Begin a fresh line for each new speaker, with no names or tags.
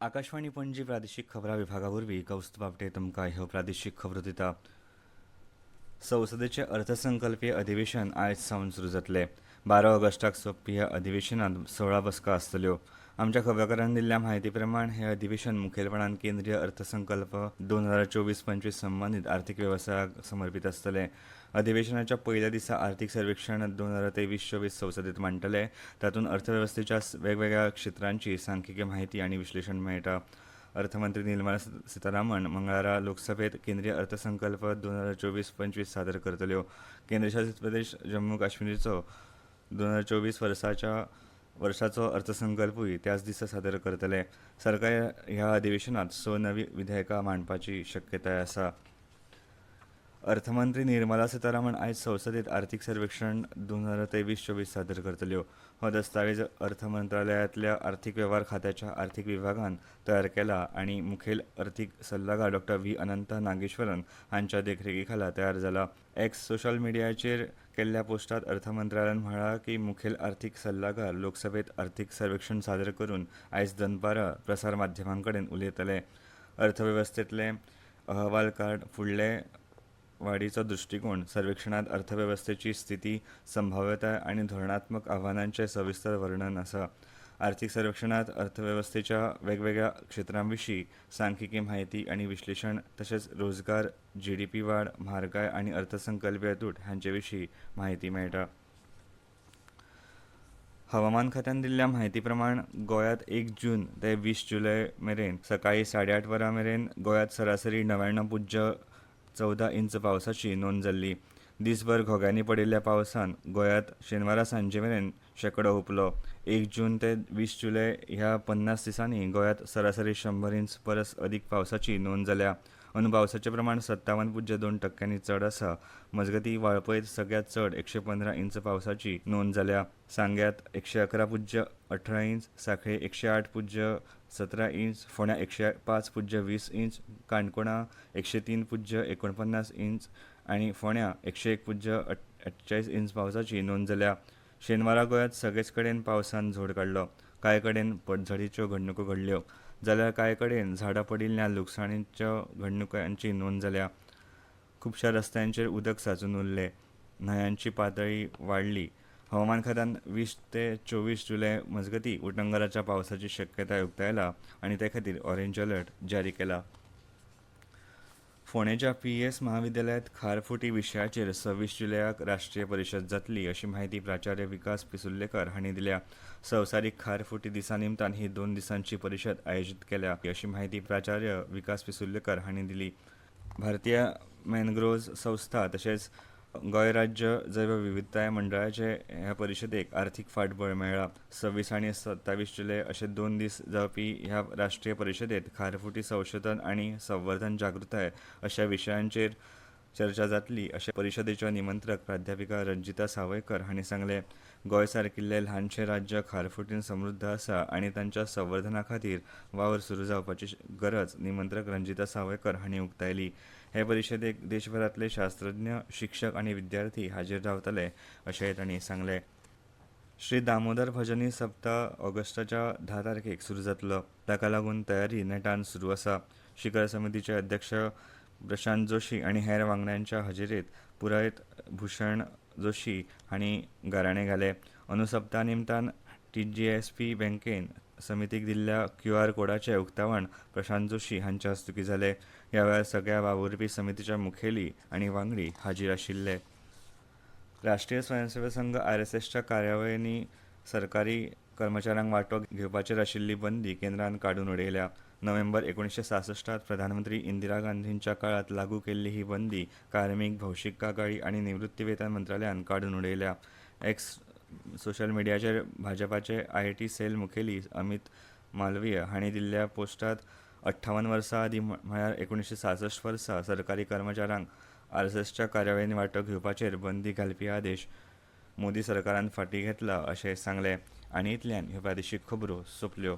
आकाशवाणी पणजी प्रादेशीक खबरां विभागा वरवीं कौस्तुभ आपटे तुमकां ह्यो प्रादेशीक खबरो दिता. संसदेचें अर्थसंकल्पीय अधिवेशन आयज सावन सुरू जातलें. 12 ऑगस्टाक सोंपपी ह्या अधिवेशनांत 16 बसका आसतल्यो. आमच्या खबराकारान दिल्ल्या म्हायती प्रमाण हे अधिवेशन मुखेलपणान केंद्रीय अर्थसंकल्प 2024-25 संबंदीत आर्थीक वेवसायाक समर्पीत आसतलें. अधिवेशनाच्या पयल्या दिसा आर्थीक सर्वेक्षण 2023-24 संसदेत मांडटले. तातूंत अर्थवेवस्थेच्या वेगवेगळ्या क्षेत्रांची सांख्यिकी म्हायती आनी विश्लेशण मेळटा. अर्थमंत्री निर्मला सीतारामन मंगळारा लोकसभेत केंद्रीय अर्थसंकल्प 2024-25 सादर करतल्यो. केंद्रशासीत प्रदेश जम्मू काश्मीरचो 2024 वर्साचो अर्थसंकल्पूय त्याच दिसा सादर करतले. सरकार ह्या अधिवेशनात 6 नवी विधेयकां मांडपाची शक्यताय आसा. अर्थमंत्री निर्मला सीतारामन आयज संसदेत आर्थीक सर्वेक्षण 2023-24 सादर करतल्यो. हो दस्तावेज अर्थ मंत्रालयातल्या आर्थीक वेव्हार खात्याच्या आर्थीक विभागान तयार केला आनी मुखेल अर्थीक सल्लागार डॉ. व्ही. अनंत नागेश्वरन हांच्या देखरेखी खाला तयार जाला. एक्स सोशल मिडियाचेर केल्ल्या पोस्टात अर्थ मंत्रालयान म्हळां की मुखेल अर्थीक सल्लागार लोकसभेत अर्थीक सर्वेक्षण सादर करून आयज दनपारां प्रसार माध्यमांकडेन उलयतले. अर्थवेवस्थेतले अहवाल कार्ड फुडले वाडीचो दृश्टिकोन सर्वेक्षणांत अर्थवेवस्थेची स्थिती, संभाव्यताय आनी धोरणात्मक आव्हानांचें सविस्तर वर्णन आसा. आर्थीक सर्वेक्षणांत अर्थवेवस्थेच्या वेगवेगळ्या क्षेत्रांविशीं सांख्यिकी म्हायती आनी विश्लेशण तशेंच रोजगार, जीडीपी वाड, म्हारगाय आनी अर्थसंकल्पीय तूट हांचे विशीं म्हायती मेळटा. हवामान खात्यान दिल्ल्या म्हायती प्रमाण गोंयांत 1 जून ते 20 जुलय मेरेन सकाळीं 8:30 वरां मेरेन गोंयांत सरासरी 99.14 इंच पावसाची नोंद जाल्ली. दिसभर घोग्यांनी पडिल्ल्या पावसान गोंयांत शेनवारा सांजे मेरेन शेकडो हुंपलो. 1 जून ते 20 जुलय ह्या 50 दिसांनी गोंयांत सरासरी 100 इंच परस अदीक पावसाची नोंद जाल्या. अंदू पावसाचें प्रमाण 57.2% चड आसा. मजगतीं वाळपयत सगळ्यांत चड 115 इंच पावसाची नोंद जाल्या. सांग्यात 111.18 इंच, सांखळे 108.17 इंच, फोंड्या 105.20 इंच, काणकोणा 103.49 इंच आनी फोंड्या 101.48 इंच पावसाची नोंद जाल्या. शेनवारा गोंयांत सगळेच कडेन पावसान झोड काडलो. कांय कडेन पडझडीच्यो घडणुको घडल्यो जाल्यार कांय कडेन झाडां पडिल्ल्या लुकसाणीच्यो घडणुकांची नोंद जाल्या. खुबश्या रस्त्यांचेर उदक सांचून उरलें. न्हंयांची पातळी वाडली. हवामान खात्यान 20 ते 24 जुलय मजगतीं उटंगराच्या पावसाची शक्यताय उक्तायला आनी ते खातीर ऑरेंज अलर्ट जारी केला. फोंडेच्या पीईएस महाविद्यालयांत खारफुटी विशयाचेर 26 जुलयाक राष्ट्रीय परिशद जातली अशी माहिती प्राचार्य विकास पिसुर्लेकर हांणी दिल्या. संवसारीक खारफुटी दिसा निमतान ही 2 दिसांची परिशद आयोजीत केल्या अशी माहिती प्राचार्य विकास पिसुर्लेकर हांणी दिली. भारतीय मॅनग्रोव्ज संस्था तशेंच गोंय राज्य जैवविविधताय मंडळाचे ह्या परिशदेक आर्थीक फाटबळ मेळ्ळा. 26 आनी 27 जुलय अशे 2 दीस जावपी ह्या राष्ट्रीय परिशदेत खारफुटी संशोधन आनी संवर्धन जागृताय अशा विशयांचेर चर्चा जातली अशें परिशदेच्यो निमंत्रक प्राध्यापिका रंजिता सावयकर हांणी सांगलें. गोंय सारकिल्लें ल्हानशें राज्य खारफुटीन समृद्ध आसा आनी तांच्या संवर्धना खातीर वावर सुरू जावपाची गरज निमंत्रक रंजिता सावयकर हांणी उक्तायली. हे परिशदेक देशभरांतले शास्त्रज्ञ, शिक्षक आनी विद्यार्थी हाजीर रावतले अशेंय तांणी सांगलें. श्री दामोदर भजनी सप्ताह ऑगस्टाच्या 10 तारखेक सुरू जातलो. ताका लागून तयारी नेटान सुरू आसा. शिखर समितीचे अध्यक्ष प्रशांत जोशी आनी हेर वांगड्यांच्या हजेरेंत पुरोहित भूषण जोशी हांणी गाराणें घाले. अंदू सप्तका निमतान टीजीएसपी बँकेन समितीक दिल्ल्या QR कोडाचें उक्तावण प्रशांत जोशी हांच्या हस्तुकीं जालें. ह्या वेळार सगळ्या वावुरपी समितीच्या मुखेली आनी वांगडी हाजीर आशिल्ले. राष्ट्रीय स्वयंसेवक संघ RSSच्या कार्यावळींनी सरकारी कर्मचाऱ्यांक वांटो घेवपाचेर आशिल्ली बंदी केंद्रान काडून उडयल्या. नोव्हेंबर 1966 प्रधानमंत्री इंदिरा गांधींच्या काळात लागू केल्ली ही बंदी कार्मीक, भौशीक कागाळी आनी निवृत्ती वेतन मंत्रालयान काडून उडयल्या. एक्स सोशल मिडियाचेर भाजपाचे IT सेल मुखेली अमित मालवीय हांणी दिल्ल्या पोस्टात 58 वर्सां आदीं म्हळ्यार 1966 वर्सा सरकारी कर्मचाऱ्यांक RSSच्या कार्यावळींनी वांटो घेवपाचेर बंदी घालपी आदेश मोदी सरकारान फाटीं घेतला अशें सांगलें. आनी इतल्यान ह्यो प्रादेशीक खबरो सोंपल्यो.